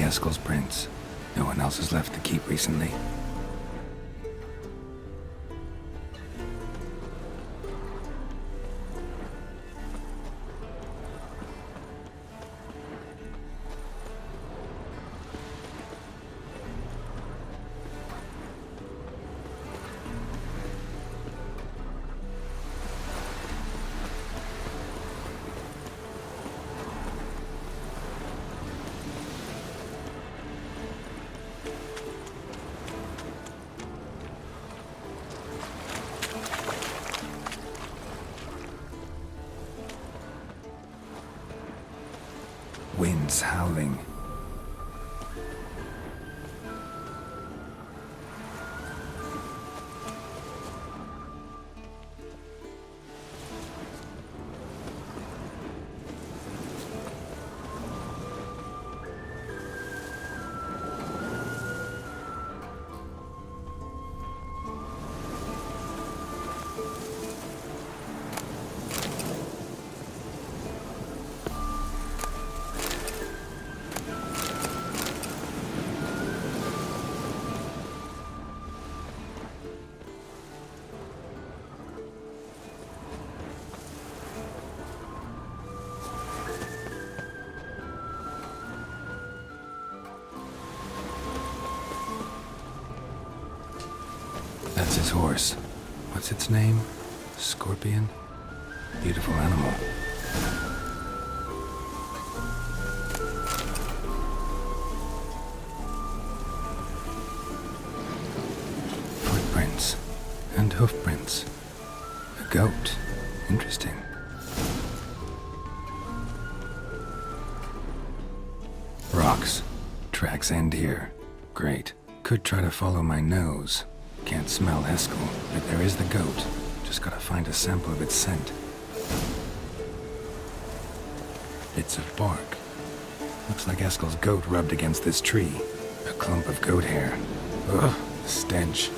Eskel's prints. No one else is left to keep recently. Winds howling. That's his horse. What's its name? Scorpion? Beautiful animal. Footprints. And hoofprints. A goat. Interesting. Rocks. Tracks end here. Great. Could try to follow my nose. Can't smell Eskel, but there is the goat. Just gotta find a sample of its scent. Bits of bark. Looks like Eskel's goat rubbed against this tree. A clump of goat hair. Ugh, the stench.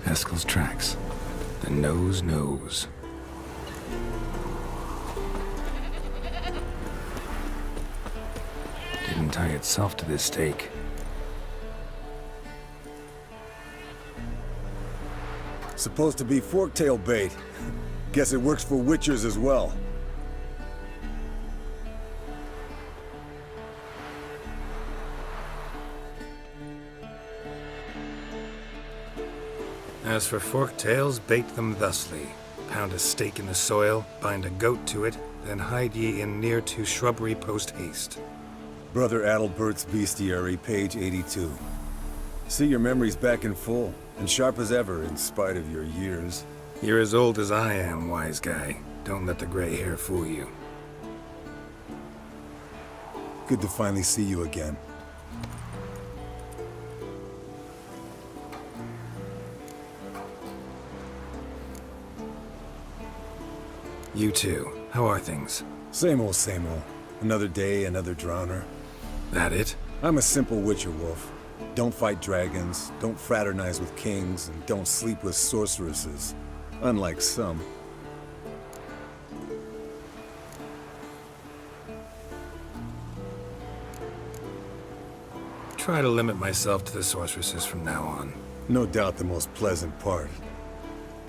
Eskel's tracks. The nose knows. Didn't tie itself to this stake. Supposed to be forktail bait. Guess it works for witchers as well. As for fork-tails, bait them thusly. Pound a stake in the soil, bind a goat to it, then hide ye in near to shrubbery post-haste. Brother Adalbert's Bestiary, page 82. See your memories back in full, and sharp as ever in spite of your years. You're as old as I am, wise guy. Don't let the gray hair fool you. Good to finally see you again. You too. How are things? Same old, same old. Another day, another drowner. That it? I'm a simple witcher wolf. Don't fight dragons, don't fraternize with kings, and don't sleep with sorceresses. Unlike some. Try to limit myself to the sorceresses from now on. No doubt the most pleasant part.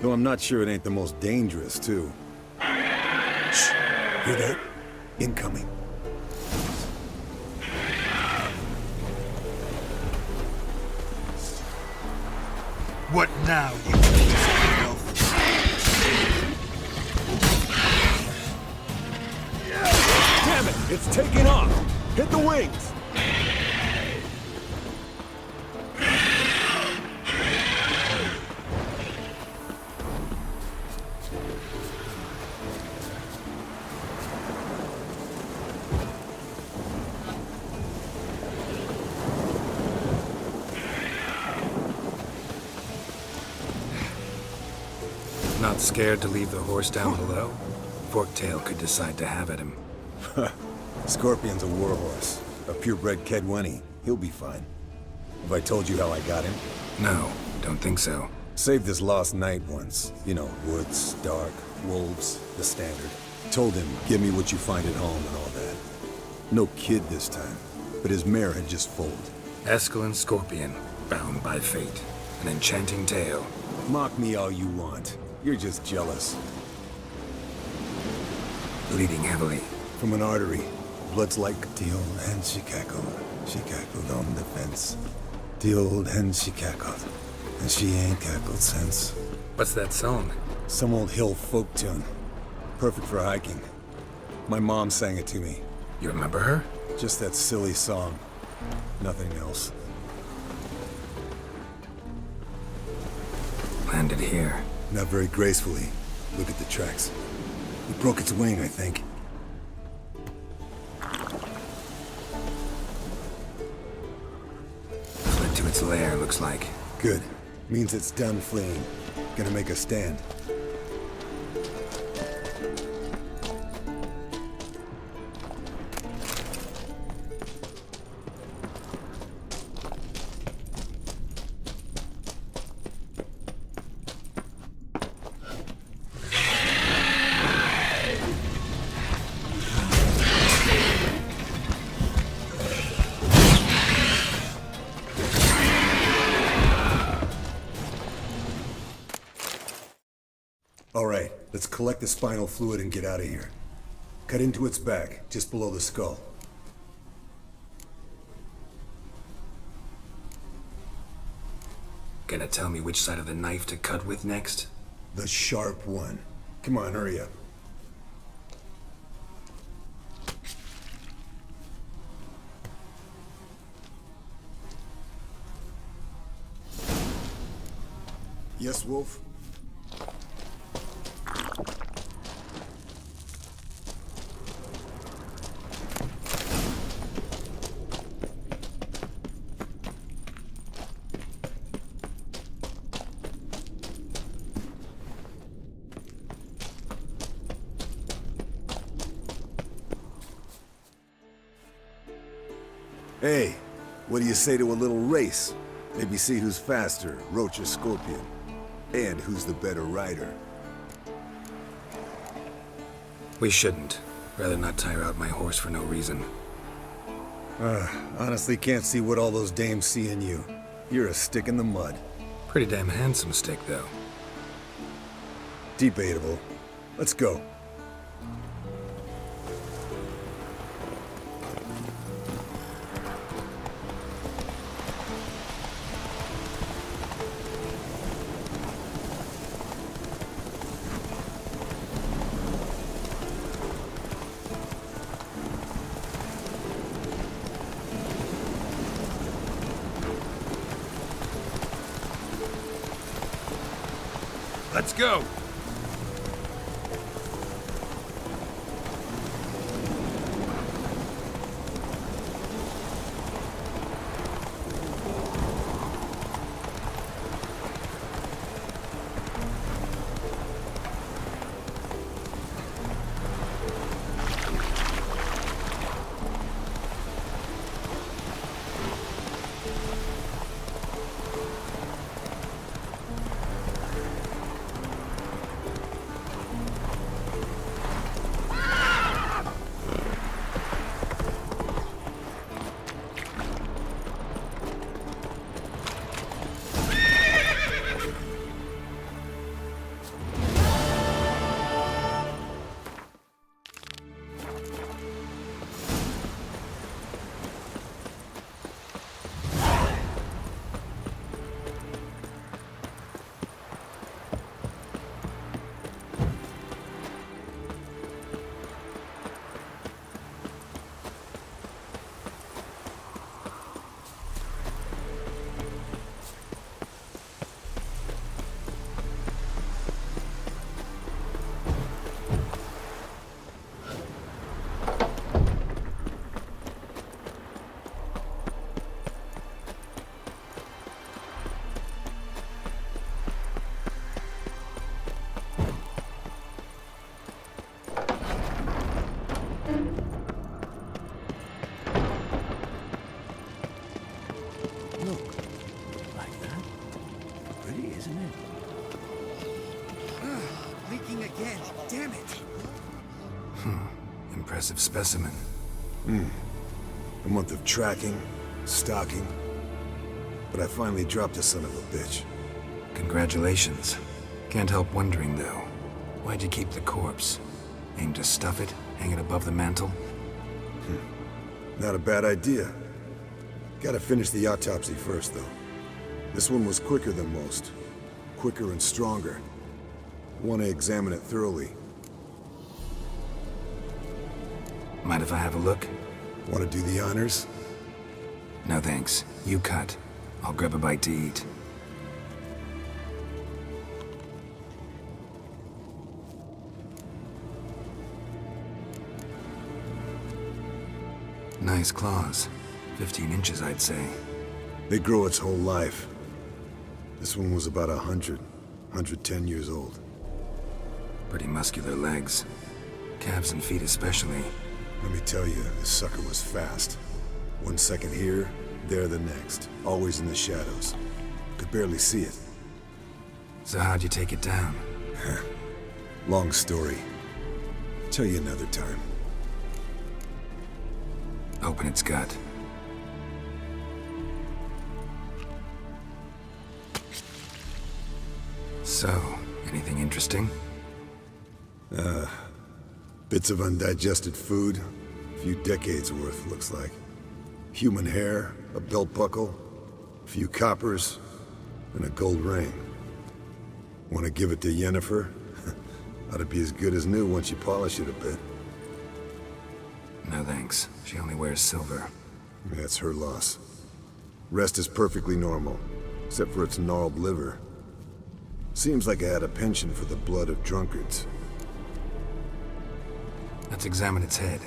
Though I'm not sure it ain't the most dangerous, too. Shh! Hear that? Incoming. What now, you piece of filth? Damn it! It's taking off! Hit the wings! Not scared to leave the horse down below? Forktail could decide to have at him. Scorpion's a warhorse. A purebred Kedwenny. He'll be fine. Have I told you how I got him? No, don't think so. Saved his lost knight once. You know, woods, dark, wolves, the standard. Told him, give me what you find at home and all that. No kid this time, but his mare had just foaled. Eskel and Scorpion, bound by fate. An enchanting tale. Mock me all you want. You're just jealous. Bleeding heavily. From an artery. Blood's like the old hen she cackled. She cackled on the fence. The old hen she cackled. And she ain't cackled since. What's that song? Some old hill folk tune. Perfect for hiking. My mom sang it to me. You remember her? Just that silly song. Nothing else. Landed here. Not very gracefully. Look at the tracks. It broke its wing, I think. Fled to its lair, looks like. Good. Means it's done fleeing. Gonna make a stand. All right, let's collect the spinal fluid and get out of here. Cut into its back, just below the skull. Gonna tell me which side of the knife to cut with next? The sharp one. Come on, hurry up. Yes, Wolf? Hey, what do you say to a little race? Maybe see who's faster, Roach or Scorpion. And who's the better rider. We shouldn't. Rather not tire out my horse for no reason. Honestly can't see what all those dames see in you. You're a stick in the mud. Pretty damn handsome stick, though. Debatable. Let's go. Let's go! Leaking again. Damn it. Impressive specimen. A month of tracking, stalking. But I finally dropped the son of a bitch. Congratulations. Can't help wondering, though. Why'd you keep the corpse? Aim to stuff it? Hang it above the mantle? Not a bad idea. Gotta finish the autopsy first, though. This one was quicker than most. Quicker and stronger. Want to examine it thoroughly. Mind if I have a look? Want to do the honors? No thanks. You cut. I'll grab a bite to eat. Nice claws. 15 inches, I'd say. They grow its whole life. This one was about 110 years old. Pretty muscular legs. Calves and feet especially. Let me tell you, this sucker was fast. 1 second here, there the next. Always in the shadows. Could barely see it. So how'd you take it down? Long story. Tell you another time. Open its gut. So, anything interesting? Bits of undigested food. A few decades worth, looks like. Human hair, a belt buckle, a few coppers, and a gold ring. Want to give it to Yennefer? Ought to be as good as new once you polish it a bit. No thanks. She only wears silver. That's her loss. Rest is perfectly normal, except for its gnarled liver. Seems like I had a penchant for the blood of drunkards. Let's examine its head.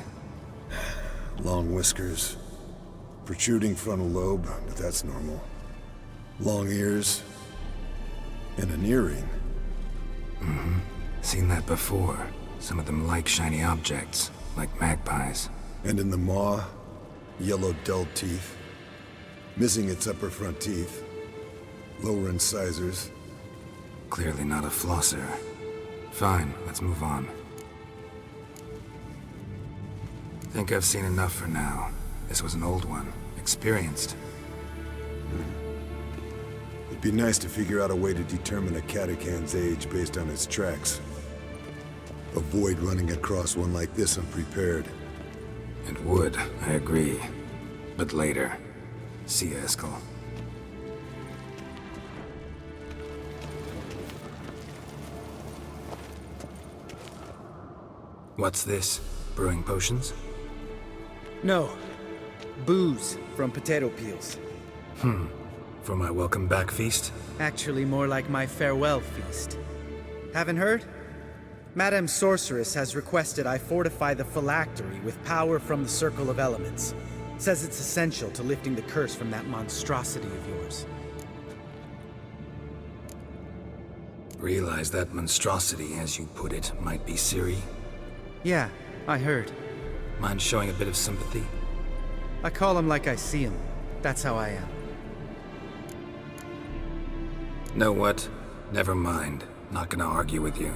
Long whiskers, protruding frontal lobe, but that's normal. Long ears, and an earring. Seen that before. Some of them like shiny objects, like magpies. And in the maw, yellow dulled teeth. Missing its upper front teeth. Lower incisors. Clearly not a flosser. Fine, let's move on. Think I've seen enough for now. This was an old one. Experienced. It'd be nice to figure out a way to determine a Catacan's age based on its tracks. Avoid running across one like this unprepared. It would, I agree. But later. See you, Eskel. What's this? Brewing potions? No. Booze from potato peels. For my welcome back feast? Actually, more like my farewell feast. Haven't heard? Madame Sorceress has requested I fortify the phylactery with power from the Circle of Elements. Says it's essential to lifting the curse from that monstrosity of yours. Realize that monstrosity, as you put it, might be Ciri? Yeah, I heard. Mind showing a bit of sympathy? I call him like I see him. That's how I am. Know what? Never mind. Not gonna argue with you.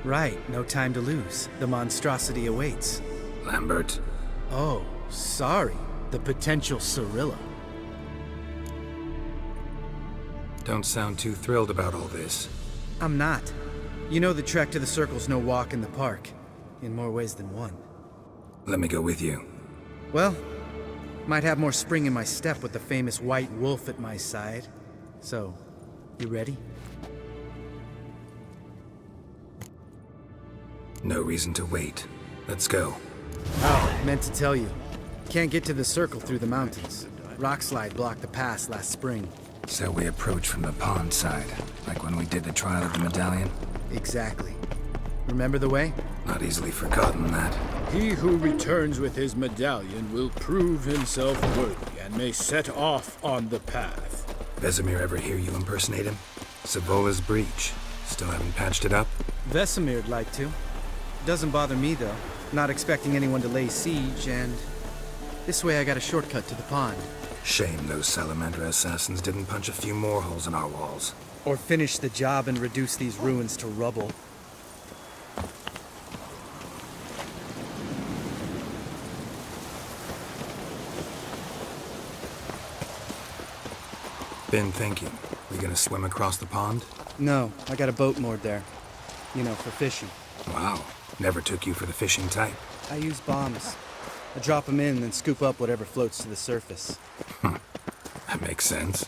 Right, no time to lose. The monstrosity awaits. Lambert. Oh, sorry. The potential Cirilla. Don't sound too thrilled about all this. I'm not. You know the trek to the Circle's no walk in the park. In more ways than one. Let me go with you. Well, might have more spring in my step with the famous White Wolf at my side. So, you ready? No reason to wait. Let's go. Oh, meant to tell you. Can't get to the Circle through the mountains. Rockslide blocked the pass last spring. So we approach from the pond side, like when we did the trial of the medallion? Exactly. Remember the way? Not easily forgotten that. He who returns with his medallion will prove himself worthy and may set off on the path. Vesemir ever hear you impersonate him? Savola's breach. Still haven't patched it up? Vesemir'd like to. Doesn't bother me, though. Not expecting anyone to lay siege, and this way I got a shortcut to the pond. Shame those Salamander assassins didn't punch a few more holes in our walls. Or finish the job and reduce these ruins to rubble. Been thinking. We gonna swim across the pond? No, I got a boat moored there. You know, for fishing. Wow. Never took you for the fishing type. I use bombs. I drop them in and scoop up whatever floats to the surface. That makes sense.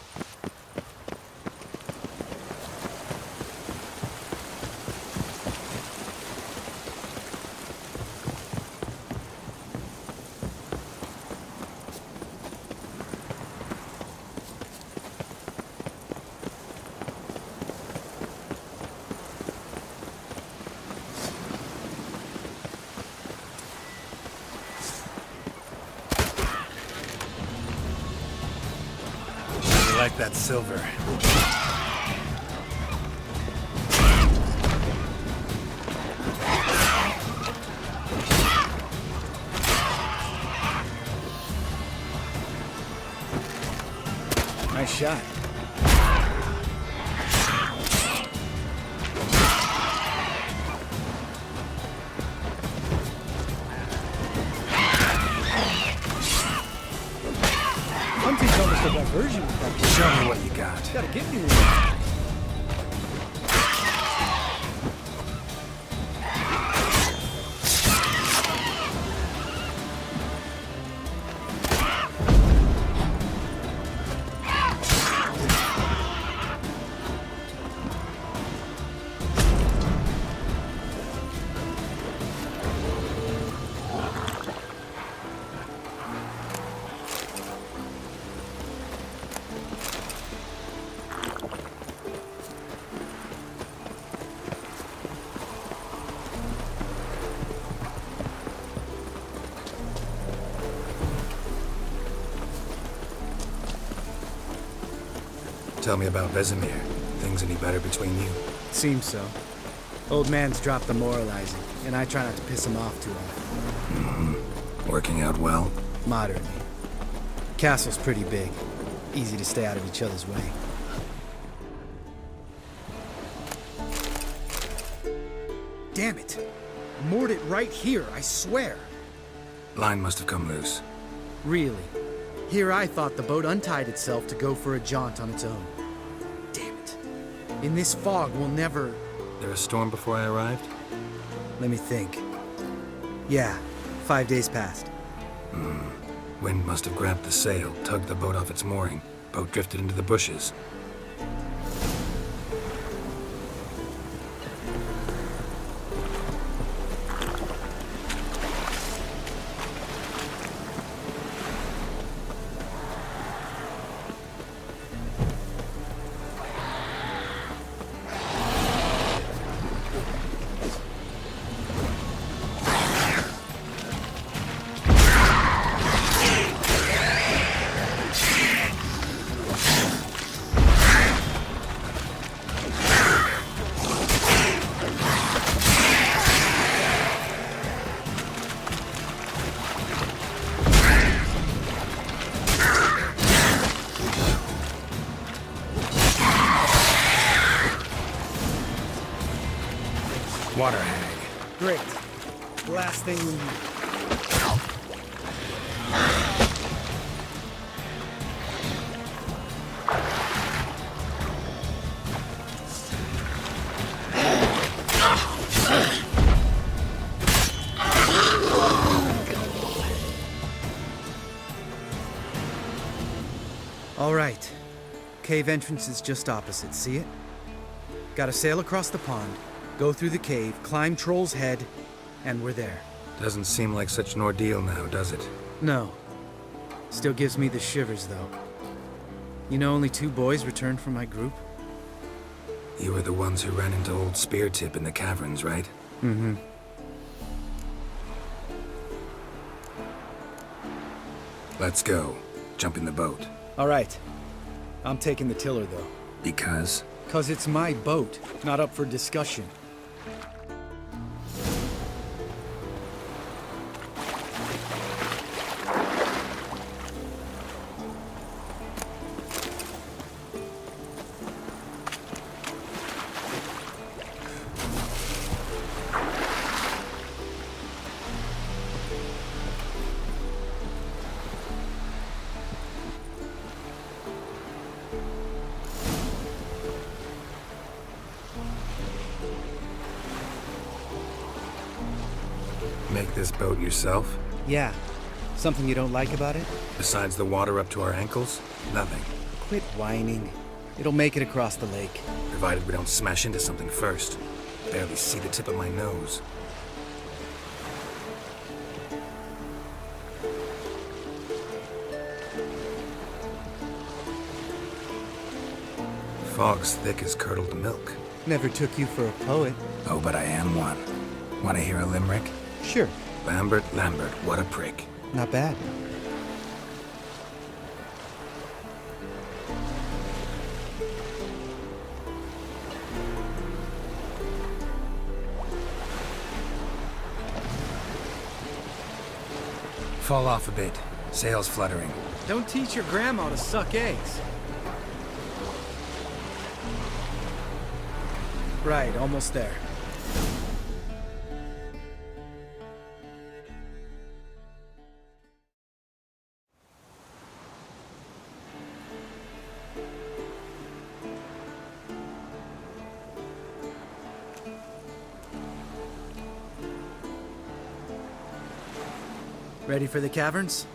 Like that silver. Nice shot. Hunting's almost a diversion with that. Show me what you got. Gotta give me one. Tell me about Vesemir. Things any better between you? Seems so. Old man's dropped the moralizing, and I try not to piss him off too often. Working out well? Moderately. Castle's pretty big. Easy to stay out of each other's way. Damn it! Moored it right here, I swear! Line must have come loose. Really? Here I thought the boat untied itself to go for a jaunt on its own. Damn it. In this fog, we'll never... There a storm before I arrived? Let me think. Yeah, 5 days passed. Wind must have grabbed the sail, tugged the boat off its mooring. Boat drifted into the bushes. Water hag. Great. Last thing we need. All right. Cave entrance is just opposite, see it? Gotta sail across the pond, go through the cave, climb Troll's Head, and we're there. Doesn't seem like such an ordeal now, does it? No. Still gives me the shivers, though. You know only 2 boys returned from my group? You were the ones who ran into old Speartip in the caverns, right? Mm-hmm. Let's go. Jump in the boat. All right. I'm taking the tiller, though. Because? 'Cause it's my boat, not up for discussion. Make this boat yourself? Yeah. Something you don't like about it? Besides the water up to our ankles? Nothing. Quit whining. It'll make it across the lake. Provided we don't smash into something first. Barely see the tip of my nose. Fog's thick as curdled milk. Never took you for a poet. Oh, but I am one. Want to hear a limerick? Sure. Lambert, what a prick. Not bad. Fall off a bit. Sails fluttering. Don't teach your grandma to suck eggs. Right, almost there. Ready for the caverns?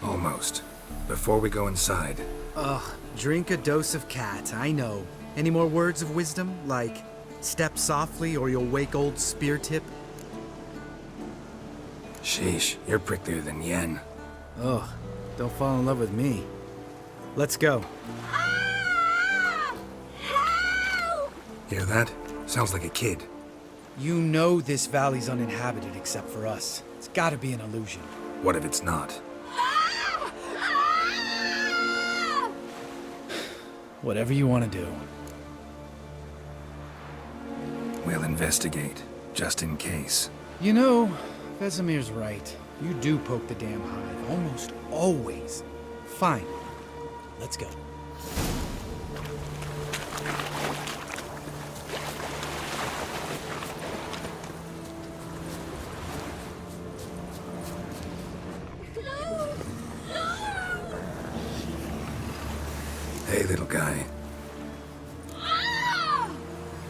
Almost. Before we go inside, Ugh, drink a dose of cat, I know. Any more words of wisdom, like step softly or you'll wake old Spear Tip? sheesh, you're pricklier than Yen. Ugh, don't fall in love with me. Let's go. Hear that? Sounds like a kid. You know this valley's uninhabited except for us. It's gotta be an illusion. What if it's not? Whatever you want to do. We'll investigate, just in case. You know, Vesemir's right. You do poke the damn hive, almost always. Fine. Let's go. Hey, little guy.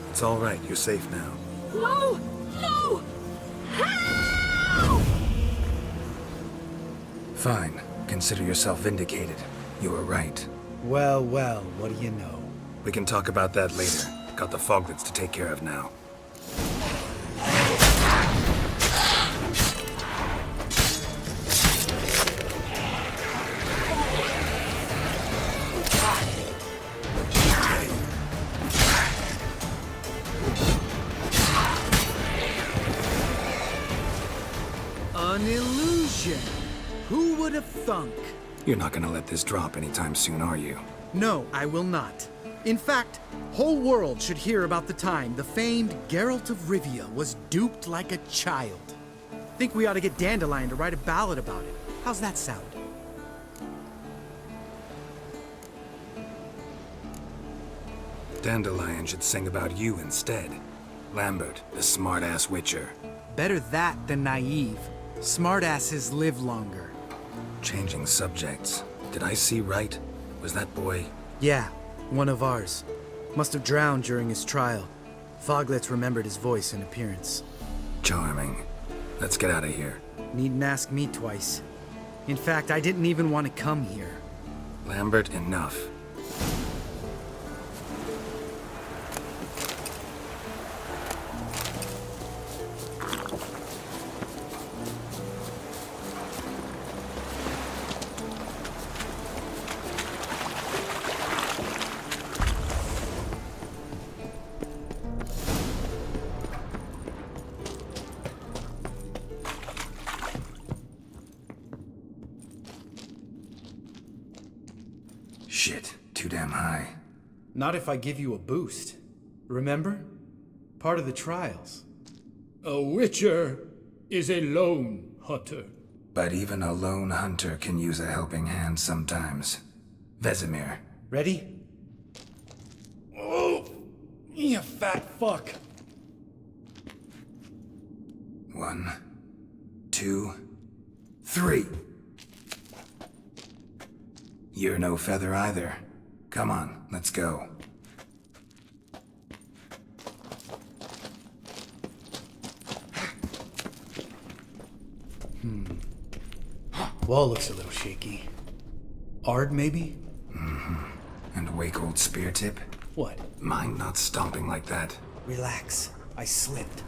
It's all right. You're safe now. No! No! Help! Fine. Consider yourself vindicated. You were right. Well, well, what do you know? We can talk about that later. Got the foglets to take care of now. An illusion! Who would have thunk? You're not gonna let this drop anytime soon, are you? No, I will not. In fact, whole world should hear about the time the famed Geralt of Rivia was duped like a child. Think we ought to get Dandelion to write a ballad about it. How's that sound? Dandelion should sing about you instead. Lambert, the smart-ass witcher. Better that than naive. Smartasses live longer. Changing subjects. Did I see right? Was that boy? Yeah, one of ours. Must have drowned during his trial. Foglets remembered his voice and appearance. Charming. Let's get out of here. Needn't ask me twice. In fact, I didn't even want to come here. Lambert, enough. Shit, too damn high. Not if I give you a boost. Remember? Part of the trials. A witcher is a lone hunter. But even a lone hunter can use a helping hand sometimes. Vesemir. Ready? Oh! You fat fuck! 1, 2, 3. You're no feather either. Come on, let's go. Wall looks a little shaky. Ard, maybe? And wake old spear tip? What? Mind not stomping like that. Relax. I slipped.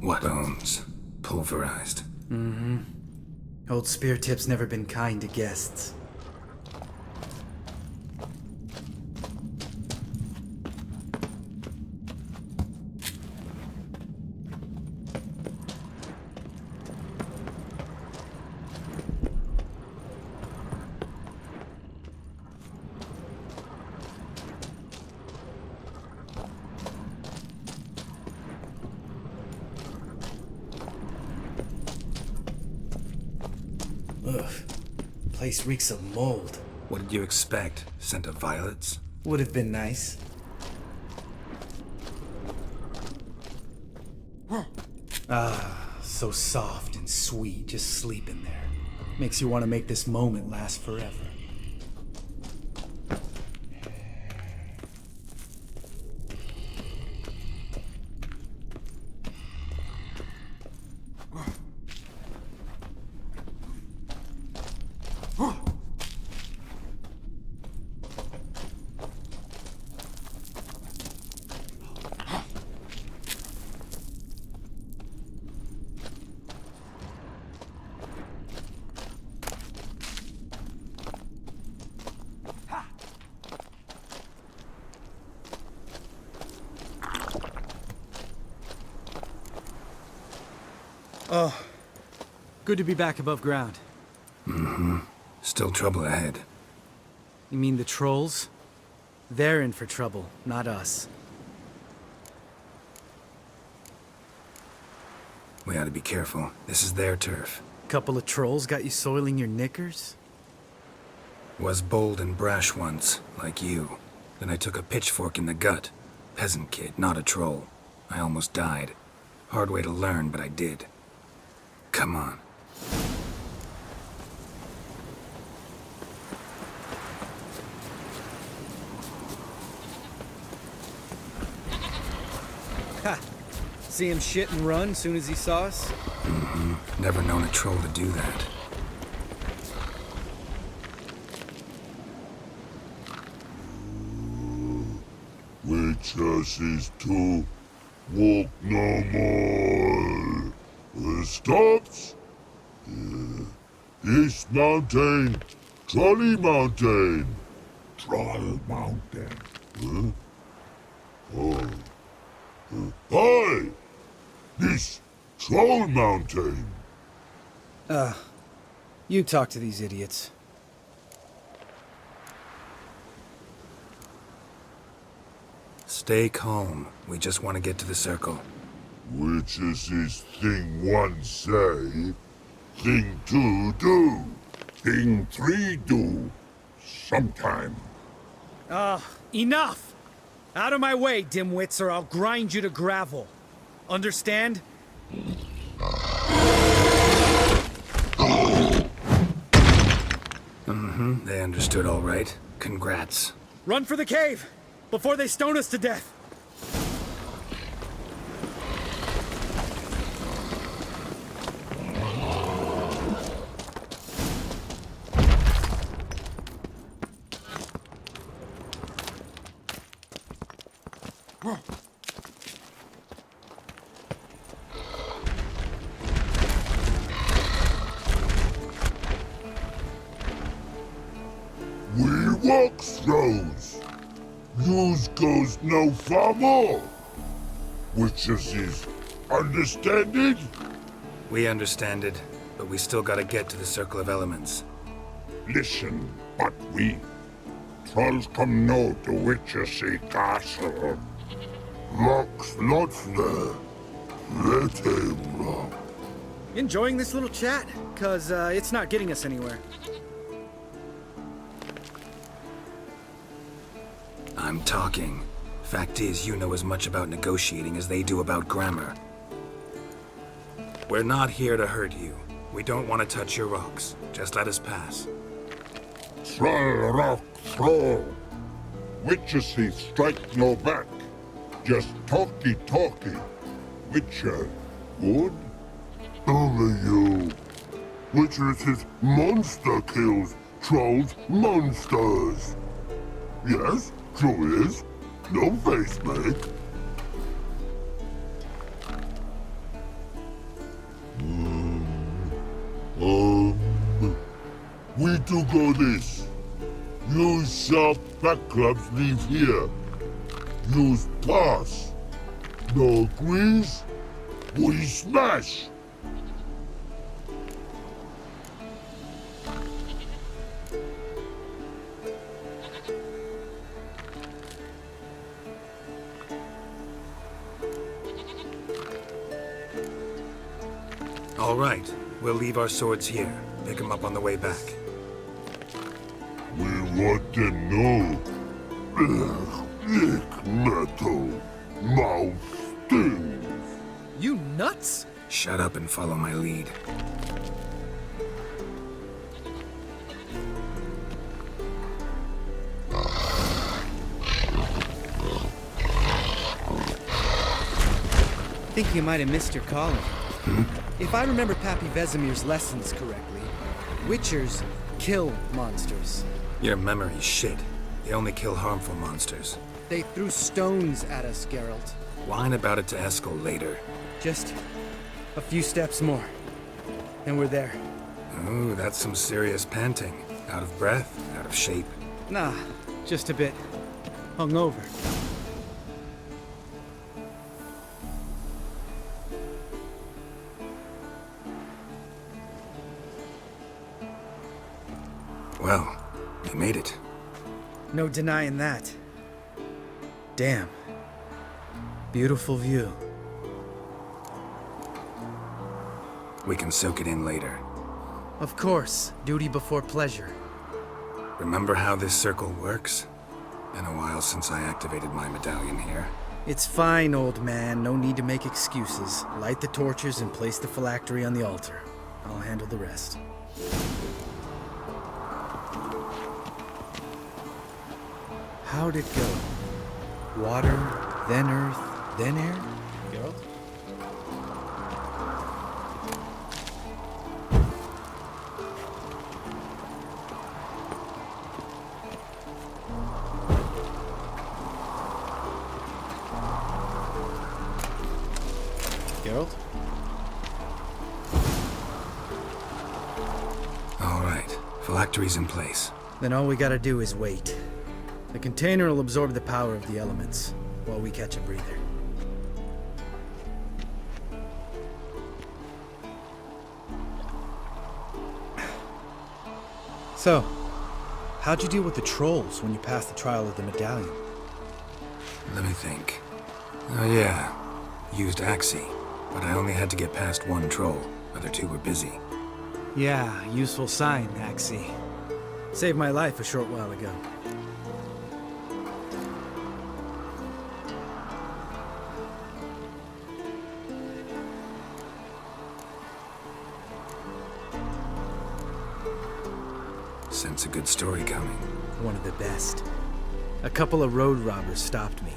What? Bones. Pulverized. Old Spear Tip's never been kind to guests. Ugh. Place reeks of mold. What did you expect? Scent of violets? Would have been nice. So soft and sweet, just sleeping there. Makes you want to make this moment last forever. Oh, good to be back above ground. Still trouble ahead. You mean the trolls? They're in for trouble, not us. We ought to be careful. This is their turf. Couple of trolls got you soiling your knickers? Was bold and brash once, like you. Then I took a pitchfork in the gut. Peasant kid, not a troll. I almost died. Hard way to learn, but I did. Come on. Ha! See him shit and run soon as he saw us? Never known a troll to do that. Witches is to walk no more. Stops? This mountain, Trolley Mountain. Troll Mountain. Hi! This Troll Mountain. You talk to these idiots. Stay calm. We just want to get to the circle. Witches is thing one say, thing two do, thing three do, sometime. Enough! Out of my way, dimwits, or I'll grind you to gravel. Understand? They understood all right. Congrats. Run for the cave! Before they stone us to death! We walk throws. News goes no far more. Witches is understanded? We understand it, but we still gotta get to the Circle of Elements. Listen, but we trolls come no to Witches castle. Rock's not there. Let him rock. Enjoying this little chat? Cause, it's not getting us anywhere. I'm talking. Fact is, you know as much about negotiating as they do about grammar. We're not here to hurt you. We don't want to touch your rocks. Just let us pass. Troll rock throw. Witcher say strike no back. Just talky. Witcher, good? Only you. Witcher says monster kills trolls monsters. Yes, true is. No face make. We do go this. Use sharp back clubs leave here. Use pass. No agrees? We smash. All right, we'll leave our swords here. Pick them up on the way back. We want to know. Ick metal. Mouth stings. You nuts? Shut up and follow my lead. Think you might have missed your calling. If I remember Pappy Vesemir's lessons correctly, Witchers kill monsters. Your memory's shit. They only kill harmful monsters. They threw stones at us, Geralt. Whine about it to Eskel later. Just a few steps more, and we're there. Ooh, that's some serious panting. Out of breath, out of shape. Nah, just a bit hungover. Well, you made it. No denying that. Damn. Beautiful view. We can soak it in later. Of course, duty before pleasure. Remember how this circle works? Been a while since I activated my medallion here. It's fine, old man. No need to make excuses. Light the torches and place the phylactery on the altar. I'll handle the rest. How'd it go? Water, then earth, then air? Geralt? Geralt? All right, phylactery's in place. Then all we gotta do is wait. The container will absorb the power of the elements, while we catch a breather. So, how'd you deal with the trolls when you passed the trial of the medallion? Let me think. Oh yeah, used Axii, but I only had to get past one troll. Other two were busy. Yeah, useful sign, Axii. Saved my life a short while ago. Sense a good story coming. One of the best. A couple of road robbers stopped me.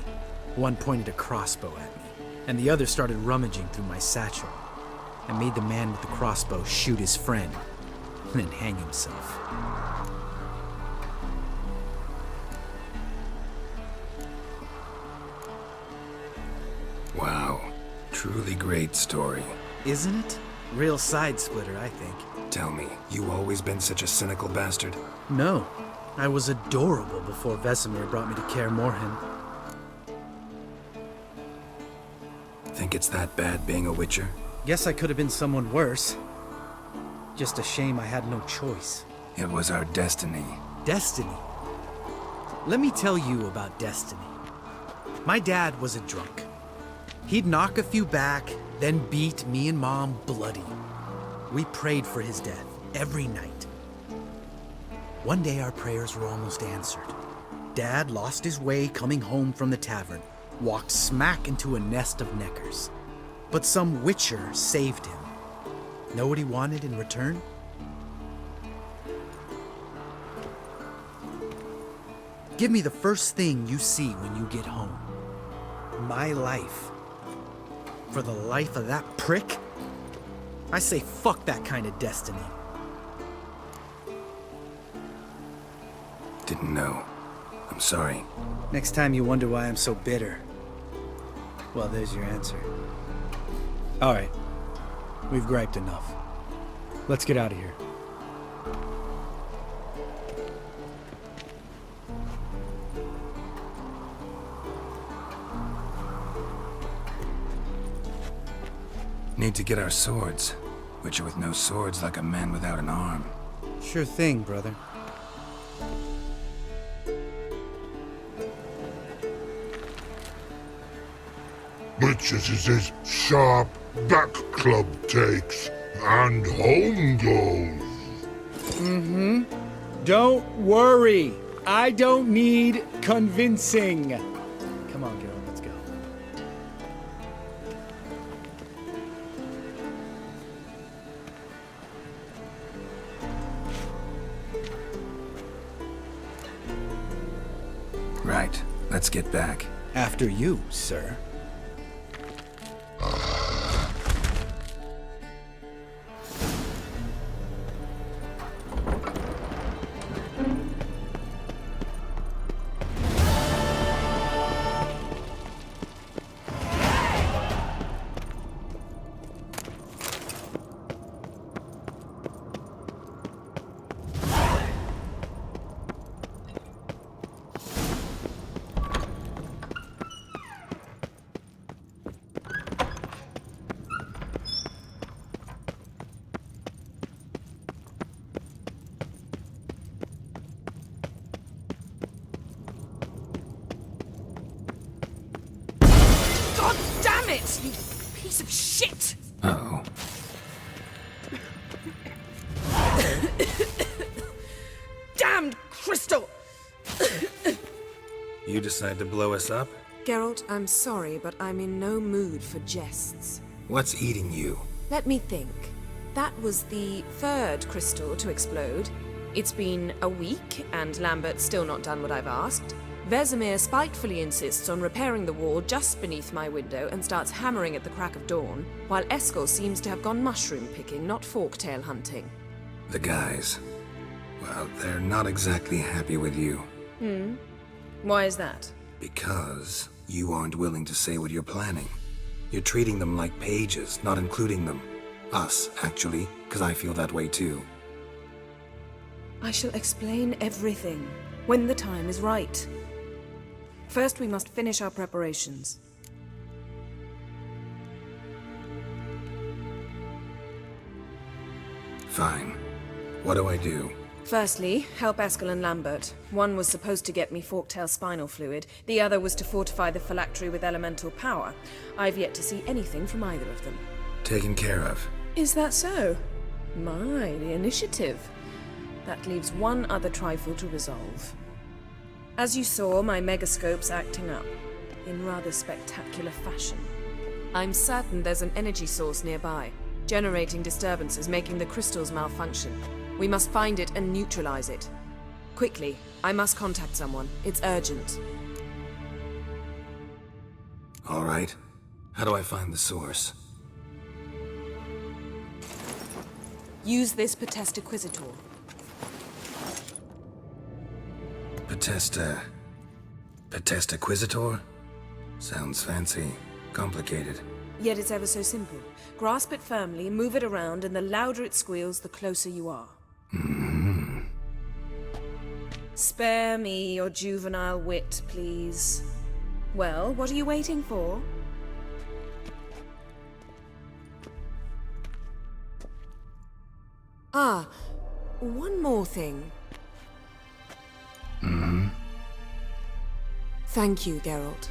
One pointed a crossbow at me, and the other started rummaging through my satchel. I made the man with the crossbow shoot his friend, and then hang himself. Wow, truly great story. Isn't it? Real side splitter, I think. Tell me, you always been such a cynical bastard? No, I was adorable before Vesemir brought me to Kaer Morhen. Think it's that bad being a Witcher? Guess I could have been someone worse. Just a shame I had no choice. It was our destiny. Destiny? Let me tell you about destiny. My dad was a drunk. He'd knock a few back, then beat me and Mom bloody. We prayed for his death every night. One day our prayers were almost answered. Dad lost his way coming home from the tavern, walked smack into a nest of neckers. But some witcher saved him. Know what he wanted in return? Give me the first thing you see when you get home. My life. For the life of that prick? I say fuck that kind of destiny. Didn't know. I'm sorry. Next time you wonder why I'm so bitter, well, there's your answer. All right. We've griped enough. Let's get out of here. Need to get our swords. Witcher with no swords like a man without an arm. Sure thing, brother. Witches is his sharp back club takes, and home goes. Don't worry. I don't need convincing. Come on, Geralt, let's go. Right. Let's get back. After you, sir. God damn it, you piece of shit! Uh-oh. Damned crystal! You decide to blow us up? Geralt, I'm sorry, but I'm in no mood for jests. What's eating you? Let me think. That was the third crystal to explode. It's been a week, and Lambert's still not done what I've asked. Vesemir spitefully insists on repairing the wall just beneath my window and starts hammering at the crack of dawn, while Eskel seems to have gone mushroom picking, not forktail hunting. The guys. Well, they're not exactly happy with you. Why is that? Because you aren't willing to say what you're planning. You're treating them like pages, not including them. Us, actually, because I feel that way too. I shall explain everything when the time is right. First, we must finish our preparations. Fine. What do I do? Firstly, help Eskel and Lambert. One was supposed to get me forktail spinal fluid, the other was to fortify the phylactery with elemental power. I've yet to see anything from either of them. Taken care of. Is that so? My, the initiative. That leaves one other trifle to resolve. As you saw, my megascope's acting up, in rather spectacular fashion. I'm certain there's an energy source nearby, generating disturbances, making the crystals malfunction. We must find it and neutralize it. Quickly, I must contact someone. It's urgent. All right. How do I find the source? Use this Potestaquizitor. Potestaquizitor? Sounds fancy. Complicated. Yet it's ever so simple. Grasp it firmly, move it around, and the louder it squeals, the closer you are. Spare me your juvenile wit, please. Well, what are you waiting for? Ah, one more thing. Thank you, Geralt.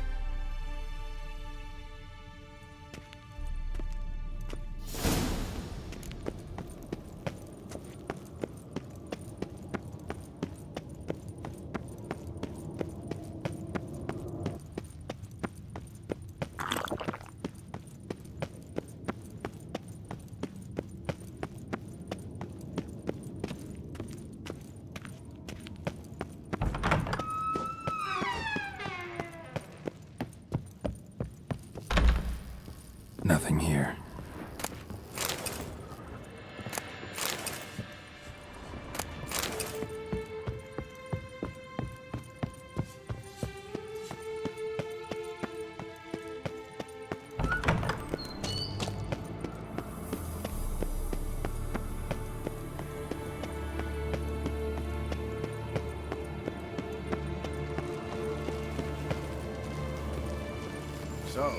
so.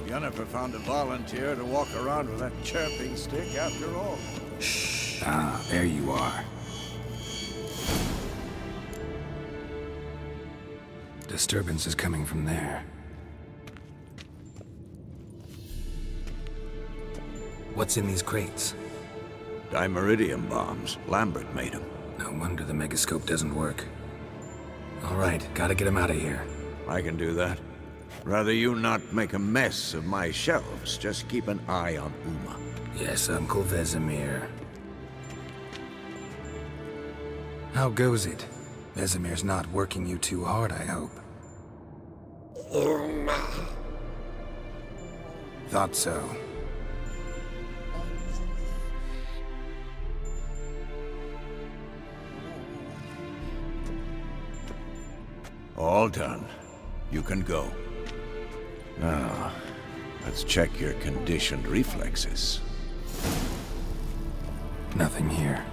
Yennefer found a volunteer to walk around with that chirping stick after all. Shh. Ah, there you are. Disturbance is coming from there. What's in these crates? Dimeridium bombs. Lambert made them. No wonder the megascope doesn't work. All right, gotta get him out of here. I can do that. Rather you not make a mess of my shelves. Just keep an eye on Uma. Yes, Uncle Vesemir. How goes it? Vesemir's not working you too hard, I hope. Thought so. All done. You can go. Now, let's check your conditioned reflexes. Nothing here.